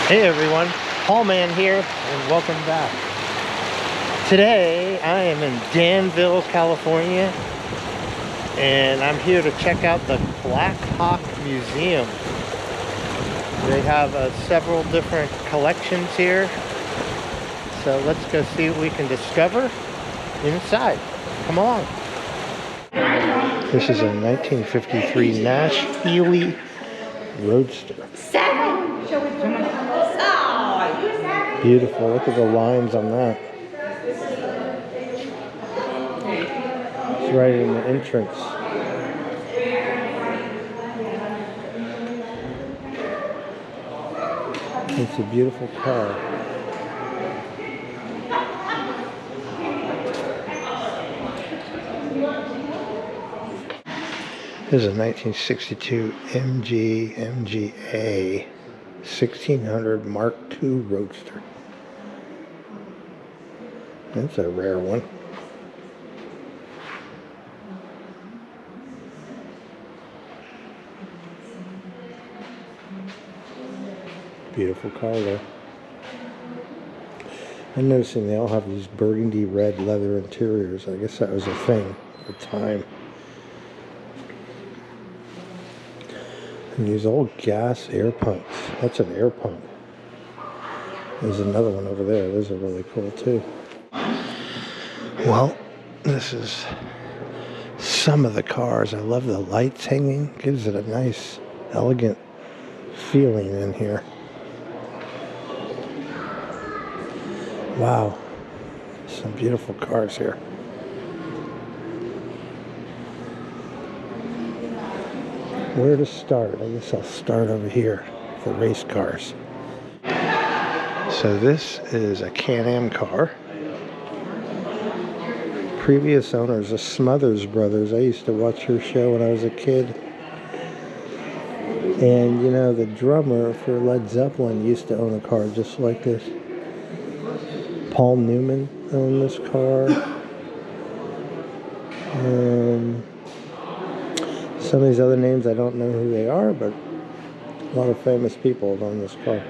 Hey everyone, Paul Man here, and welcome back. Today I am in Danville, California, and I'm here to check out the Blackhawk Museum. They have several different collections here, so let's go see what we can discover inside. Come along. This is a 1953 Nashville Roadster. Beautiful. Look at the lines on that. It's right in the entrance. It's a beautiful car. This is a 1962 MGA 1600 Mark II Roadster. That's a rare one. Beautiful car though. I'm noticing they all have these burgundy red leather interiors. I guess that was a thing at the time. And these old gas air pumps. That's an air pump. There's another one over there. Those are really cool too. Well, this is some of the cars. I love the lights hanging. Gives it a nice, elegant feeling in here. Wow. Some beautiful cars here. Where to start? I guess I'll start over here, the race cars. So this is a Can-Am car. Previous owners, the Smothers Brothers. I used to watch her show when I was a kid. And you know, the drummer for Led Zeppelin used to own a car just like this. Paul Newman owned this car. Some of these other names, I don't know who they are, but a lot of famous people have owned this car.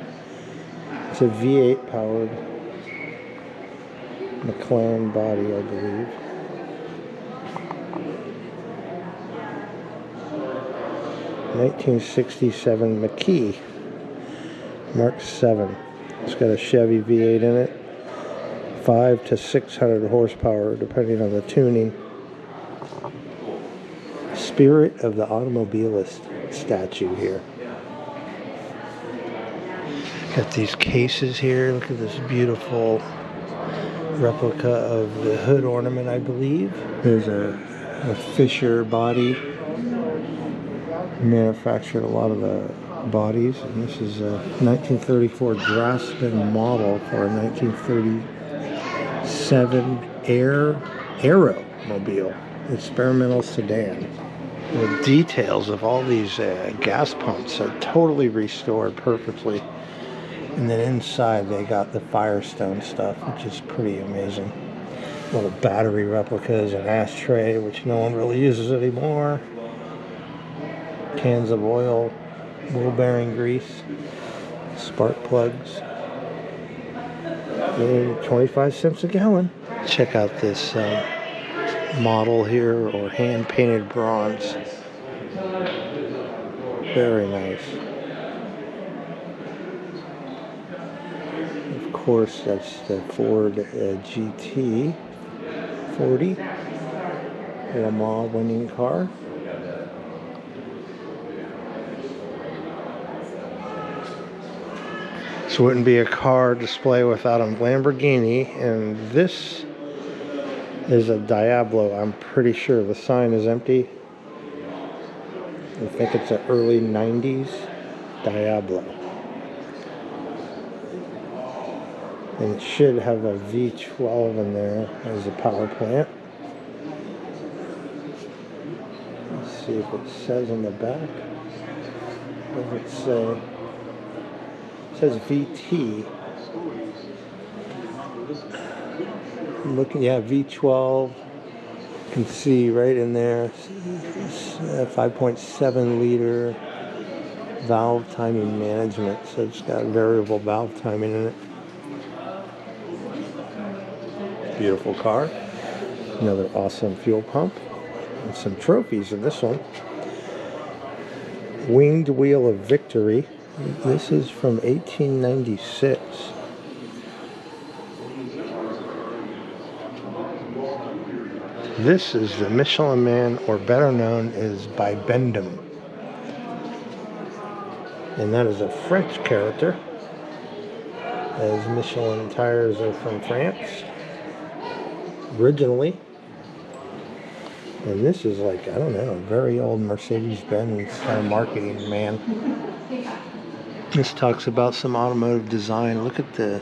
It's a V8 powered McLaren body, I believe. '67 McKee Mark 7. It's got a Chevy V8 in it. 500 to 600 horsepower, depending on the tuning. Spirit of the automobilist statue here. Got these cases here. Look at this beautiful replica of the hood ornament, I believe. There's a Fisher body. Manufactured a lot of the bodies, and this is a 1934 Draftsman model for a 1937 Aeromobile experimental sedan. The details of all these gas pumps are totally restored perfectly. And then inside they got the Firestone stuff, which is pretty amazing. Little battery replicas, an ashtray, which no one really uses anymore. Cans of oil, wheel bearing grease, spark plugs. 25 cents a gallon. Check out this model here, or hand painted bronze. Very nice. Of course, that's the Ford GT 40, Le Mans winning car. This wouldn't be a car display without a Lamborghini, and this is a Diablo. I'm pretty sure the sign is empty. I think it's an early 90s Diablo. And it should have a V12 in there as a power plant. Let's see if it says on the back. What does it say? It says VT. Looking, yeah, V12. You can see right in there, 5.7 liter valve timing management, so it's got variable valve timing in it. Beautiful car. Another awesome fuel pump. And some trophies in this one. Winged Wheel of Victory. This is from 1896. This is the Michelin Man, or better known as by Bendham. And that is a French character, as Michelin tires are from France originally. And this is like, I don't know, a very old Mercedes-Benz kind of marketing man. This talks about some automotive design. Look at the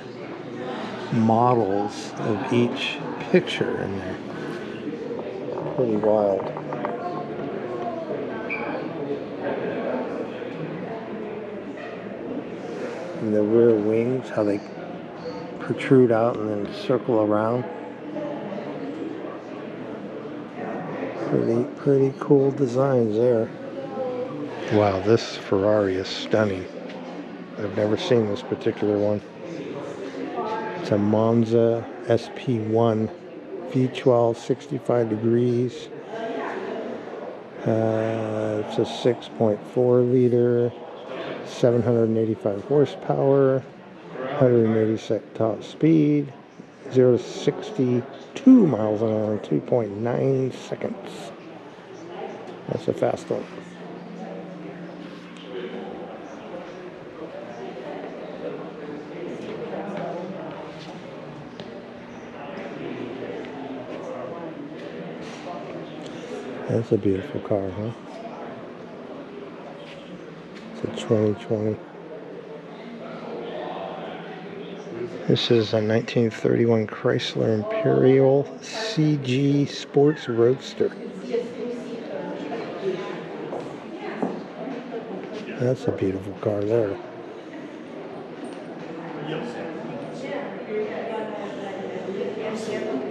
models of each picture in there. Pretty wild. And the rear wings, how they protrude out and then circle around. Pretty cool designs there. Wow, this Ferrari is stunning. I've never seen this particular one. It's a Monza SP1 V12, 65 degrees. It's a 6.4 liter, 785 horsepower, 186 top speed, 0 to 62 miles an hour in 2.9 seconds. That's a fast one. That's a beautiful car, huh? It's a 2020. This is a 1931 Chrysler Imperial CG Sports Roadster. That's a beautiful car there.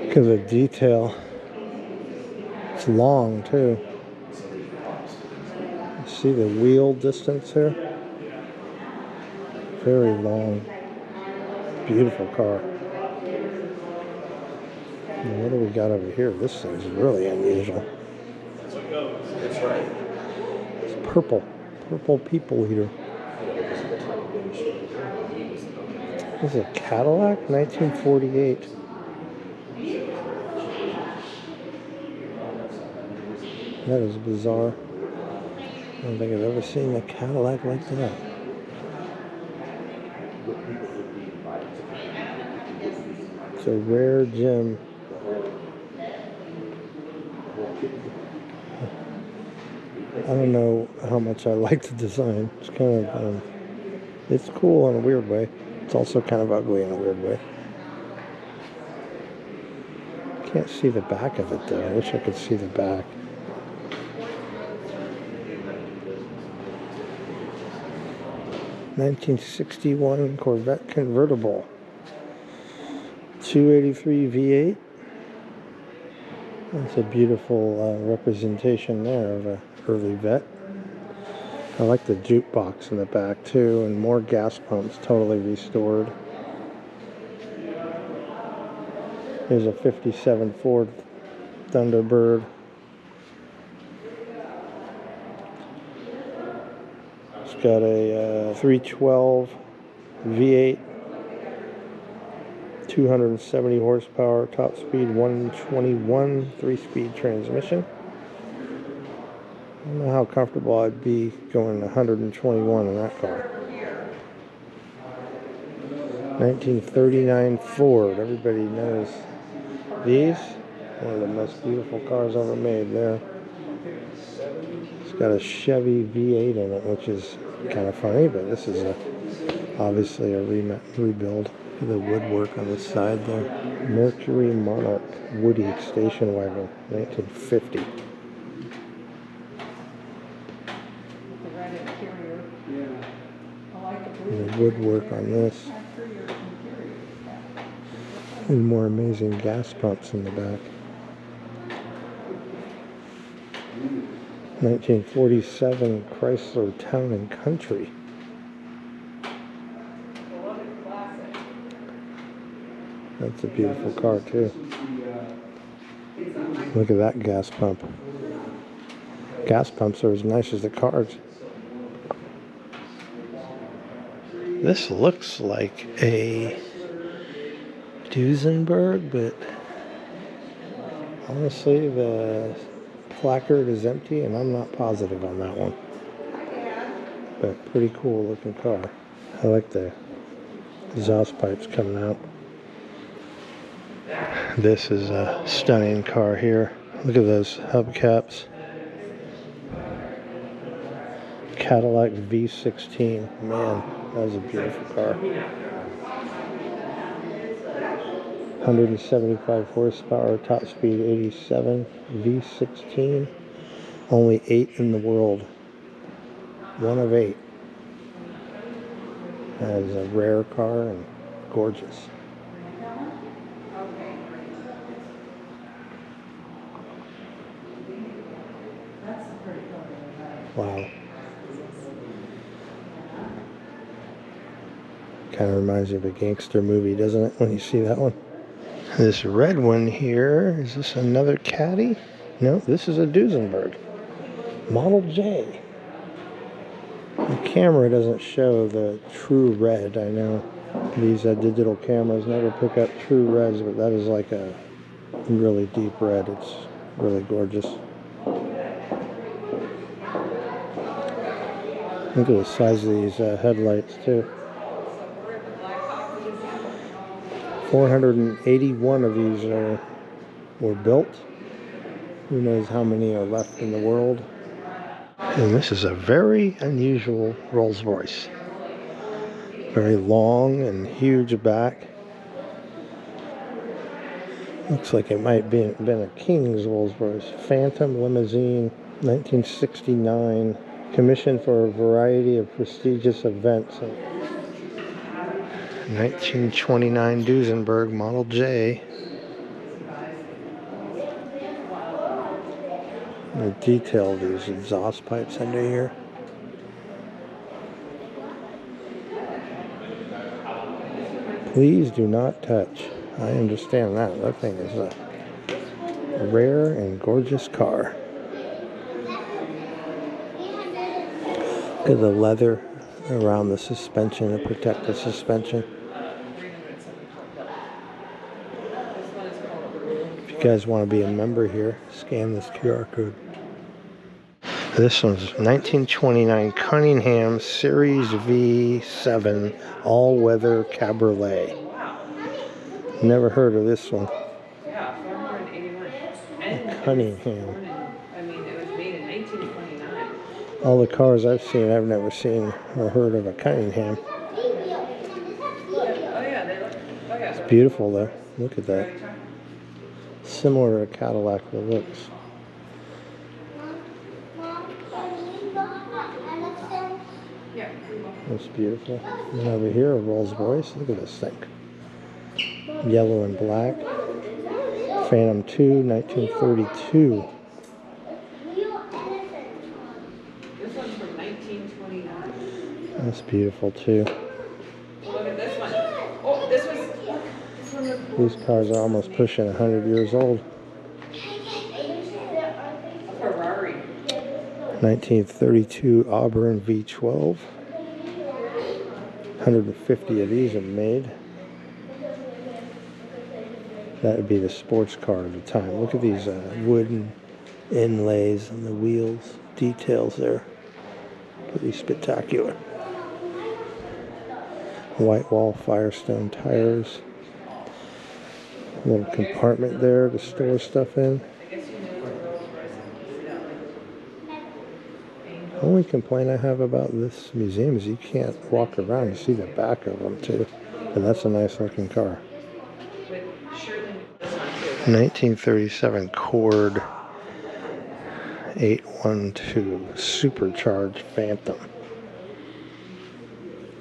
Look at the detail. It's long too. See the wheel distance here? Very long. Beautiful car. And what do we got over here? This thing's really unusual. It's purple. Purple people eater. This is a Cadillac, 1948. That is bizarre. I don't think I've ever seen a Cadillac like that. It's a rare gem. I don't know how much I like the design. It's kind of, it's cool in a weird way. It's also kind of ugly in a weird way. Can't see the back of it though. I wish I could see the back. '61 Corvette convertible. 283 V8. That's a beautiful representation there of a early vet. I like the jukebox in the back too, and more gas pumps totally restored. Here's a 57 Ford Thunderbird. It's got a 312 V8, 270 horsepower, top speed 121, 3-speed transmission. I don't know how comfortable I'd be going 121 in that car. 1939 Ford. Everybody knows these. One of the most beautiful cars ever made there. It's got a Chevy V8 in it, which is kind of funny, but this is obviously a rebuild. Look at the woodwork on the side there. Mercury Monarch Woody station wagon, 1950. And the woodwork on this. And more amazing gas pumps in the back. 1947 Chrysler Town and Country. That's a beautiful car too. Look at that gas pump. Gas pumps are as nice as the cars. This looks like a Duesenberg, but honestly the placard is empty and I'm not positive on that one. But pretty cool looking car. I like the exhaust pipes coming out. This is a stunning car here. Look at those hubcaps. Cadillac V16. Man, that was a beautiful car. 175 horsepower, top speed 87, V16. Only 8 in the world. 1 of 8. That is a rare car and gorgeous. Wow. Kind of reminds me of a gangster movie, doesn't it, when you see that one? This red one here, is this another Caddy? No, this is a Duesenberg. Model J. The camera doesn't show the true red. I know these digital cameras never pick up true reds, but that is like a really deep red. It's really gorgeous. Look at the size of these headlights too. 481 of these were built. Who knows how many are left in the world. And this is a very unusual Rolls-Royce. Very long and huge back. Looks like it might have been a King's Rolls-Royce. Phantom Limousine, 1969. Commissioned for a variety of prestigious events. 1929 Duesenberg Model J. The detail of these exhaust pipes under here. Please do not touch. I understand that. That thing is a rare and gorgeous car. Look at the leather around the suspension to protect the suspension. If you guys want to be a member here, scan this QR code. This one's 1929 Cunningham Series V7 all-weather cabriolet. Never heard of this one. Yeah, 481. Cunningham. I mean, it was made in 1929. All the cars I've seen, I've never seen or heard of a Cunningham. It's beautiful though. Look at that. Similar to a Cadillac that looks. That's beautiful. And over here, a Rolls-Royce. Look at this thing. Yellow and black. Phantom 2, 1932. This one's from 1929. That's beautiful too. Look at this one. Oh, this one was cool. These cars are almost pushing 100 years old. A Ferrari. 1932 Auburn V12. 150 of these are made. That would be the sports car of the time. Look at these wooden inlays on the wheels. Details there. Pretty spectacular. White wall Firestone tires. A little compartment there to store stuff in. The only complaint I have about this museum is you can't walk around to see the back of them too. But that's a nice looking car. 1937 Cord 812 supercharged Phantom.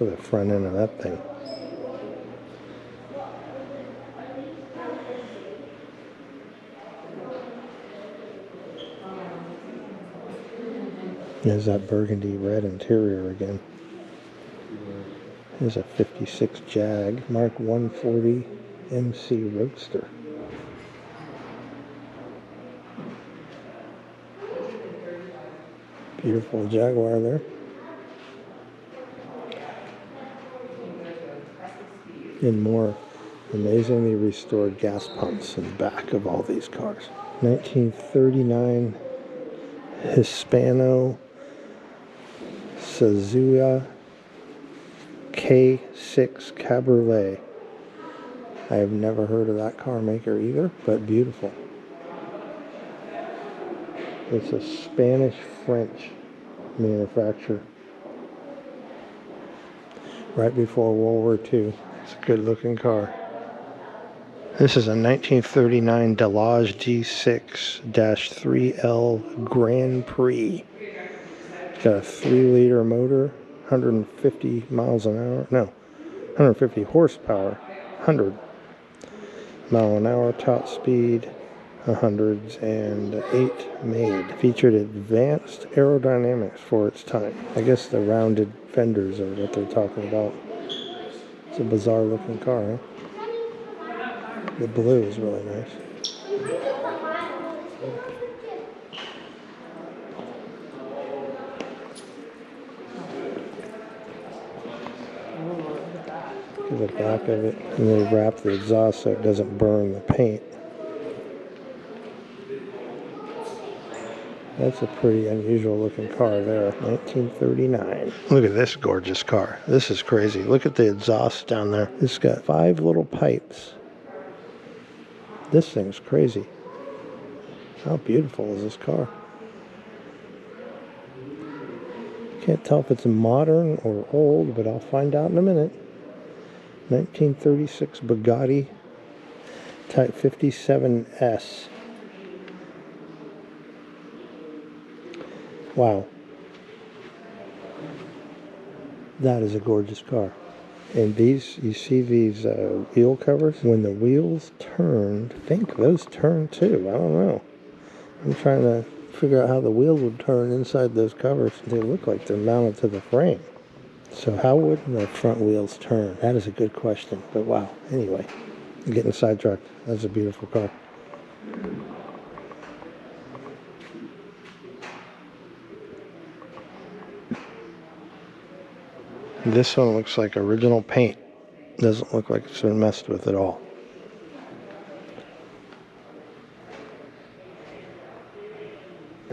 Look at the front end of that thing. There's that burgundy red interior again. Here's a 56 Jag Mark 140 MC Roadster. Beautiful Jaguar there. And more amazingly restored gas pumps in the back of all these cars. 1939 Hispano-Suiza H6C Cabriolet. I have never heard of that car maker either, but beautiful. It's a Spanish-French manufacturer. Right before World War II. It's a good looking car. This is a 1939 Delage D6-3L Grand Prix. It's got a 3-liter motor, 150 miles an hour. No, 150 horsepower, 100 mile an hour top speed, 108 made. Featured advanced aerodynamics for its time. I guess the rounded fenders are what they're talking about. It's a bizarre looking car, huh? The blue is really nice. Look at the back of it. And they wrap the exhaust so it doesn't burn the paint. That's a pretty unusual looking car there. 1939. Look at this gorgeous car. This is crazy. Look at the exhaust down there. It's got 5 little pipes. This thing's crazy. How beautiful is this car? Can't tell if it's modern or old, but I'll find out in a minute. 1936 Bugatti Type 57S. Wow. That is a gorgeous car. And these, you see these wheel covers? When the wheels turned, I think those turn too. I don't know. I'm trying to figure out how the wheels would turn inside those covers. They look like they're mounted to the frame. So how would the front wheels turn? That is a good question. But wow. Anyway, I'm getting sidetracked. That's a beautiful car. This one looks like original paint. Doesn't look like it's been messed with at all.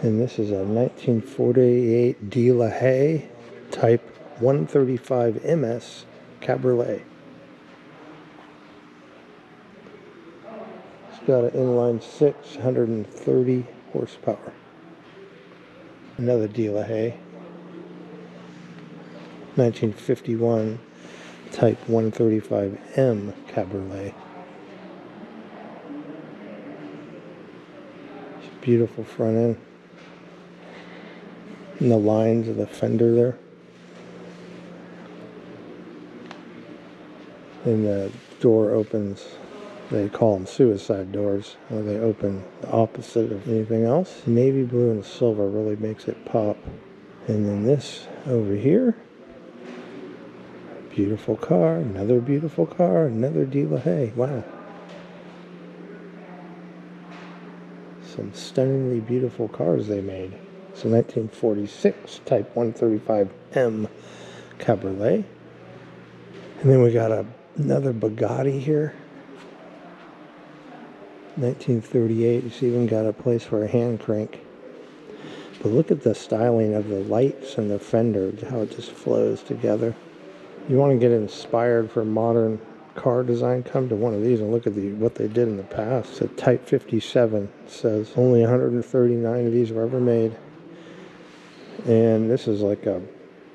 And this is a 1948 De La Haye Type 135 MS Cabriolet. It's got an inline 6, 130 horsepower. Another De La Haye. 1951 Type 135M Cabriolet. It's a beautiful front end. And the lines of the fender there. And the door opens, they call them suicide doors, where they open the opposite of anything else. Navy blue and silver really makes it pop. And then this over here. Beautiful car, another beautiful car, another De La Haye. Wow. Some stunningly beautiful cars they made. It's a 1946 Type 135M Cabriolet. And then we got another Bugatti here. 1938. It's even got a place for a hand crank. But look at the styling of the lights and the fender, how it just flows together. You want to get inspired for modern car design, come to one of these and look at what they did in the past. It's a Type 57. It says only 139 of these were ever made. And this is like a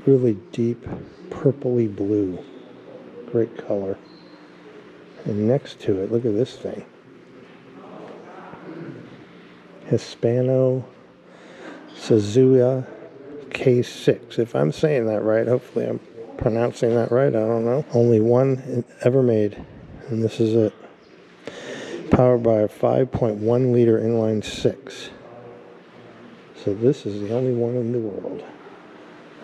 really deep purpley blue. Great color. And next to it, look at this thing. Hispano-Suiza H6C. If I'm saying that right, hopefully I'm pronouncing that right, I don't know. Only one ever made, and this is it. Powered by a 5.1 liter inline 6. So this is the only one in the world.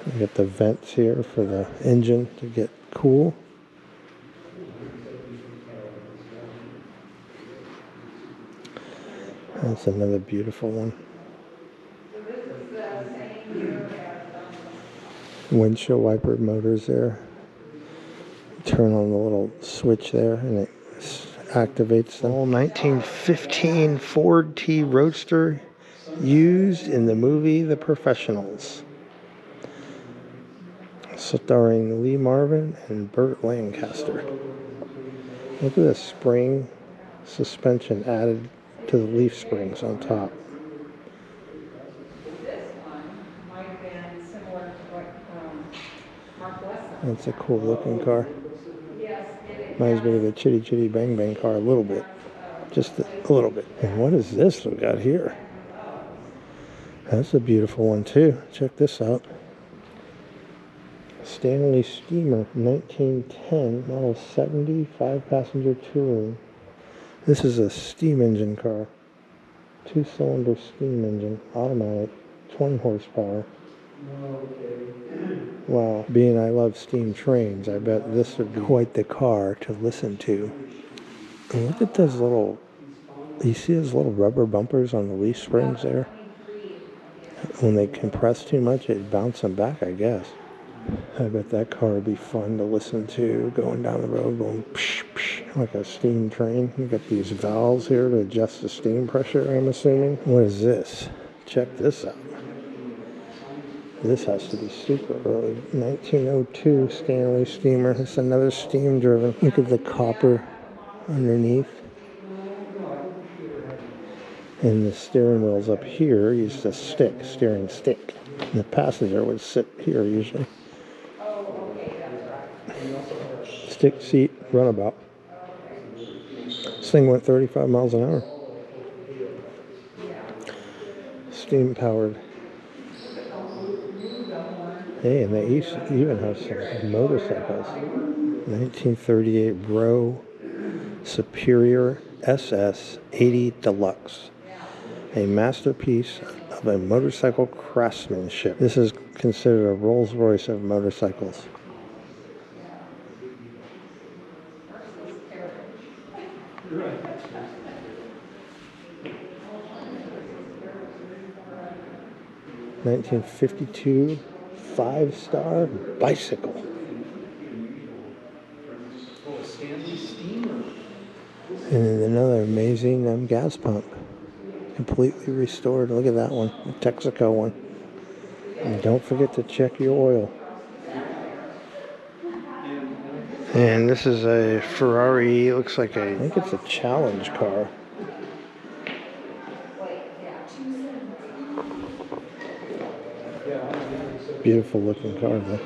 You got the vents here for the engine to get cool. That's another beautiful one. Windshield wiper motors there. Turn on the little switch there and it activates them. Old 1915 Ford T Roadster used in the movie The Professionals, starring Lee Marvin and Burt Lancaster. Look at this spring suspension added to the leaf springs on top. That's a cool looking car. Reminds me of the Chitty Chitty Bang Bang car a little bit. Just a little bit. And what is this we got here? That's a beautiful one too. Check this out. Stanley Steamer, 1910, model 70, 5-passenger touring. This is a steam engine car. 2-cylinder steam engine, automatic, 20 horsepower. Wow, being I love steam trains, I bet this would be quite the car to listen to. And look at those little, you see those little rubber bumpers on the leaf springs there? When they compress too much, it bounces them back, I guess. I bet that car would be fun to listen to, going down the road, going psh, psh, like a steam train. You got these valves here to adjust the steam pressure, I'm assuming. What is this? Check this out. This has to be super early. 1902 Stanley Steamer. It's another steam driven. Look at the copper underneath. And the steering wheels up here used a stick, steering stick. And the passenger would sit here usually. Stick seat, runabout. This thing went 35 miles an hour. Steam powered. Hey, and they even have some motorcycles. 1938 Bro Superior SS 80 Deluxe. A masterpiece of a motorcycle craftsmanship. This is considered a Rolls-Royce of motorcycles. $1952 5-star bicycle. And then another amazing gas pump. Completely restored. Look at that one, the Texaco one. And don't forget to check your oil. And this is a Ferrari. It looks like I think it's a challenge car. Beautiful looking car though.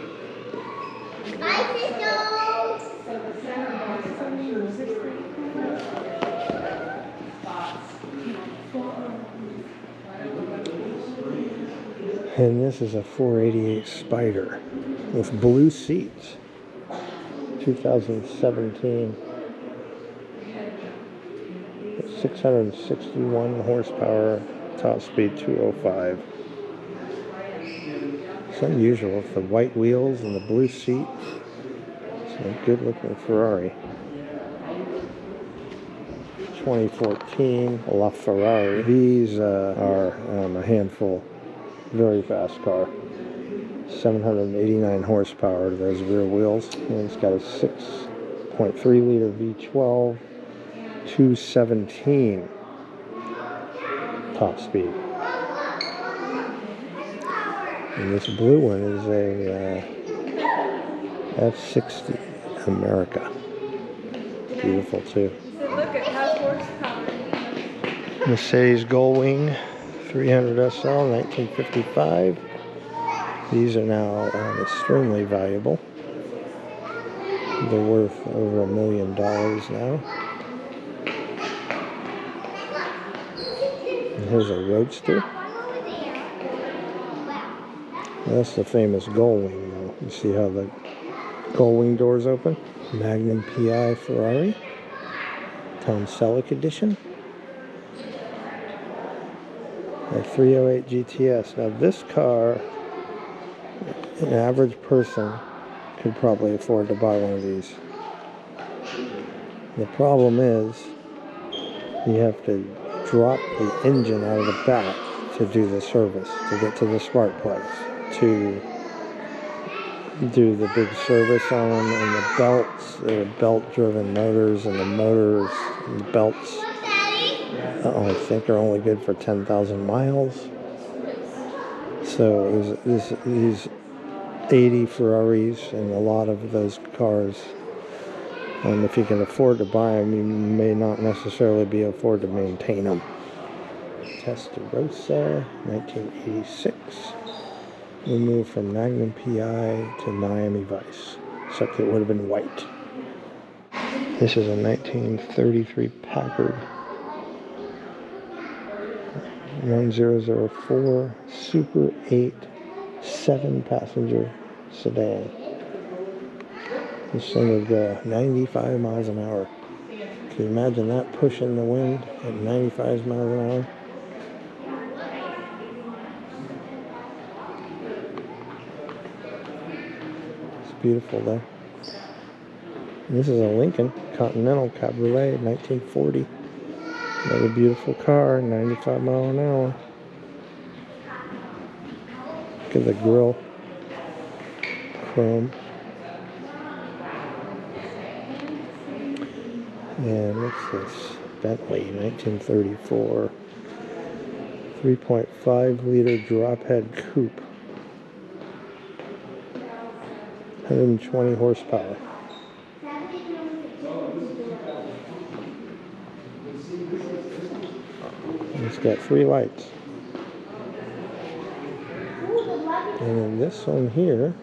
And this is a 488 Spider with blue seats. 2017. 661 horsepower, top speed 205. It's unusual with the white wheels and the blue seat. It's a good looking Ferrari. 2014 LaFerrari. These are a handful. Very fast car. 789 horsepower to those rear wheels. And it's got a 6.3 liter V12, 217 top speed. And this blue one is a F60 America. Beautiful too. Look, it has horsepower. Mercedes Gullwing 300 SL, 1955. These are now extremely valuable. They're worth over $1 million now. And here's a Roadster. That's the famous Gullwing though. You see how the Gullwing doors open? Magnum PI Ferrari. Tom Selleck edition. A 308 GTS. Now this car, an average person could probably afford to buy one of these. The problem is you have to drop the engine out of the back to do the service, to get to the smart place, to do the big service on them, and the belts, they're belt-driven motors, and the motors and the belts I think are only good for 10,000 miles. So there's these 80 Ferraris and a lot of those cars. If you can afford to buy them, you may not necessarily be afford to maintain them. Testarossa, 1986. We moved from Magnum PI to Miami Vice, except it would have been white. This is a 1933 Packard 1004 Super 8 7-passenger sedan. This thing would go 95 miles an hour. Can you imagine that, pushing the wind at 95 miles an hour? It's beautiful there. And this is a Lincoln Continental Cabriolet, 1940. Another beautiful car, 95 miles an hour. Look at the grille. Chrome. And what's this? Bentley, 1934. 3.5 liter drop head coupe. 120 horsepower. It's got 3 lights. And then this one here,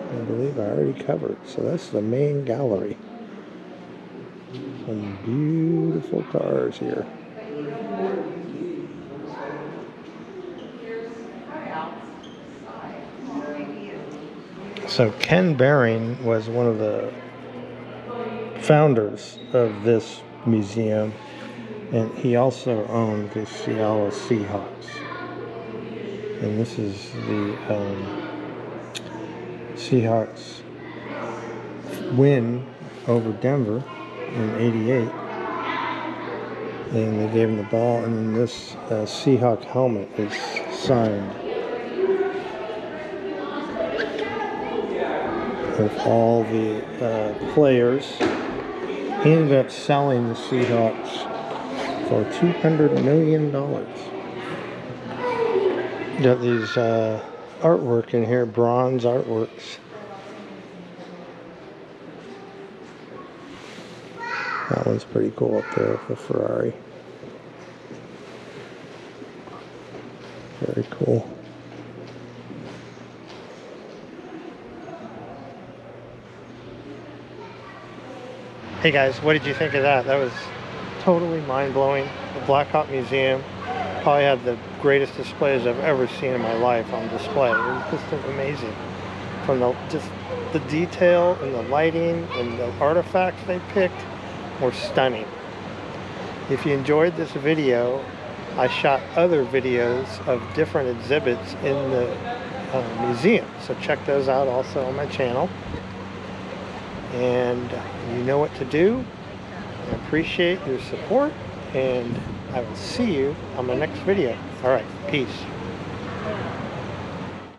I believe I already covered. So that's the main gallery. Some beautiful cars here. So Ken Behring was one of the founders of this museum, and he also owned the Seattle Seahawks. And this is the Seahawks win over Denver in '88, and they gave him the ball, and then this Seahawk helmet is signed with all the players. He ended up selling the Seahawks for $200 million. Got these artwork in here, bronze artworks. That one's pretty cool up there with the Ferrari. Very cool. Hey guys, what did you think of that? That was totally mind-blowing. The Blackhawk Museum probably had the greatest displays I've ever seen in my life on display. It was just amazing. From just the detail and the lighting and the artifacts they picked were stunning. If you enjoyed this video, I shot other videos of different exhibits in the museum. So check those out also on my channel. And you know what to do. I appreciate your support, and I will see you on my next video. All right, peace.